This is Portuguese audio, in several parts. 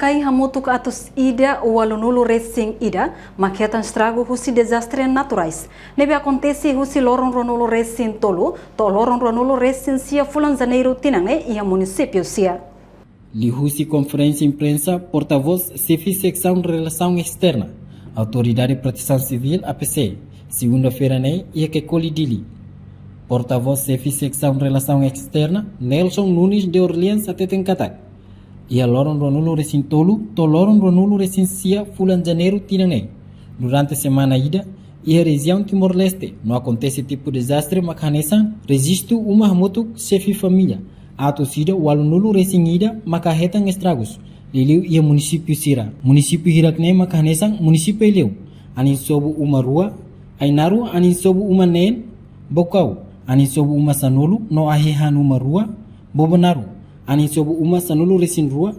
makai hamutuk atus ida walunulu racing ida maketan estrago husi desastre naturais. Nebe acontece husi lorong ronulu racing tolu, to lorong ronulu racing sia fulan janeiro tinange ia município sia. Lihusi conferência imprensa, porta-voz chefe secção relação externa, Autoridade de Proteção Civil APC, segunda-feira ia que colidili. Porta-voz chefe secção relação externa, Nelson Nunes de Orleans até Tencatak. Ia lorong ronulo resin tolu, to lorong ronulo resin sia fulan janeiro tinanei. Durante a semana ida, ia região Timor-Leste, não acontece tipo desastre macanesan, resisto uma moto chefe família. Ato sida walunulo resin ida macahetan estragos. Liliu ia município Sira. Município Hirakne macanesan município Eliu. Anin sobu uma rua, Ainaru anin sobu uma nen, Bokau. Anin sobu uma sanulu, no ahehan uma rua, Bobonaru. Anin sobu uma sanulu resin rua,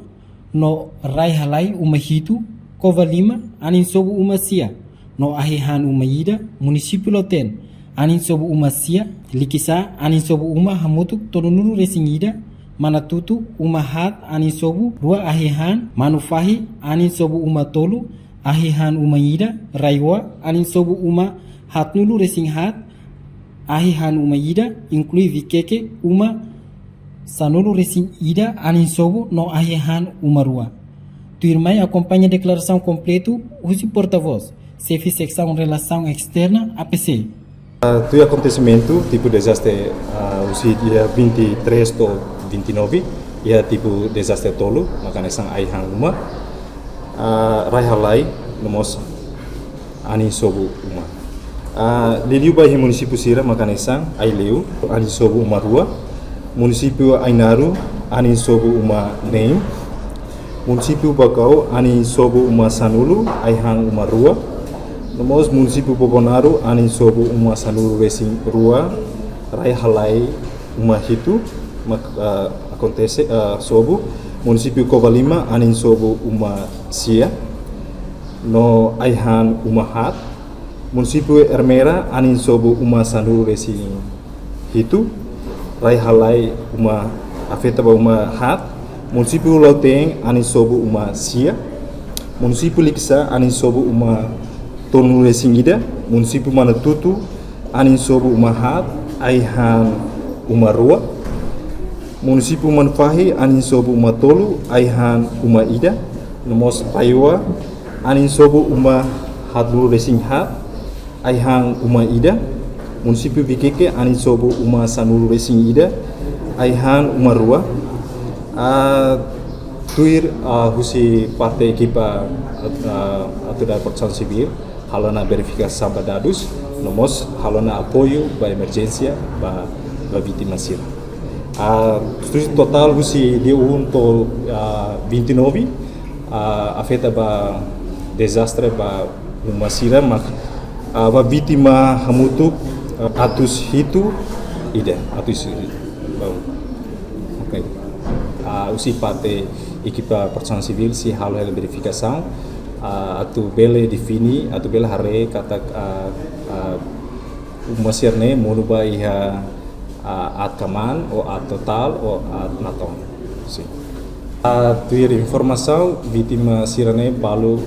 no rai halai uma hitu, Kovalima, anin sobu uma sia, no ahehan uma ida, município Loten. Anin sobu uma sia, Likisa, anin sobu uma hamutuk, torunulu resin ida, Manatutu, uma hat, anin sobu, rua ahehan, Manufahi, anin sobu uma tolu, ahehan uma ida, Raiwa, anin sobu uma hatnulu resin hat, ahehan uma ida, inclui vikeke, uma sanulu resin ida, anin sobu, no ahehan uma rua. Tu irmã acompanha a declaração completa, use porta-voz, chefe secção relação externa, APC. Tu acontecimento, tipo desastre, usi dia 23 to 29, ia tipo desastre tolo, makanya sang aihang uma, raihalai, nomos ani sobu uma. Liliu bahi município Sira, makanya sang aileu, ani sobu uma rua, município Ainaru, ani sobu uma neim, município Bacau, ani sobu uma sanulu, aihang uma rua. Nomos município Bobonaru, anin sobu uma sanuru resin rua, rai halai uma hitu, acontece sobu, município Kovalima, anin sobu uma sia, no aihan uma hat, município Ermera, anin sobu uma sanuru resin hitu, rai halai uma afeta uma hat, município Loteng, anin sobu uma sia, município Liksa, anin sobu uma tonu resin ida, município Manatutu, anin sobu uma hat, aihan uma rua, município Manfahi, anin sobu uma tolu, aihan uma ida, nomos Paiwa, anin sobu uma hatlu resin hat, aihan uma ida, município Vikeke, anin sobu uma sanulu resin ida, aihan uma rua. Tuir husi partai ekipa Autoridade de Proteção Civil, halona verifikasi sampai dadus, nomos halona apoio ba emergência ba vítima Sira. Total husi dia untuk 29 afeta ba desastre ba uma Sira mak ba vítima hamutuk atus hitu ida atus okay. Usi parte equipa proteção civil si halo verificação atu bele defini atu bele hare kata umasirne monuba iha at kaman ou at total ou at naton sim tuir informação vítima sirane balu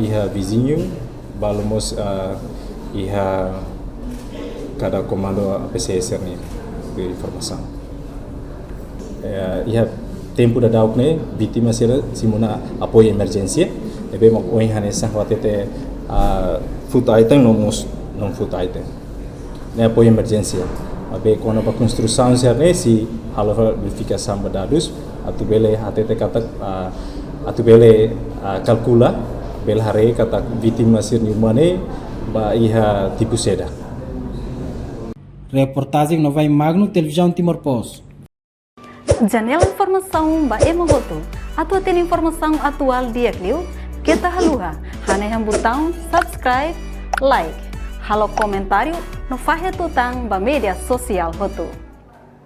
iha vizinho balu mos iha kada komando APCS ne tuir informação iha tempo da daukne vítima sira simuna apoio emergência ebe mak oi hanesa watete food item non food item ne apoio emergência abe kono ba construção serne si halo verificação badadus atu bele hatete kata atu bele kalkula bel hare kata vítima sir humane ba iha tipu seda. Reportagem Nova Magno, Televisão Timor-Post. Janela informação ba emogoto, atau tem informação atual dia kliu, kita haluha, hane yang botão subscribe, like, halo comentário, no fahe tutang ba media sosial hotu.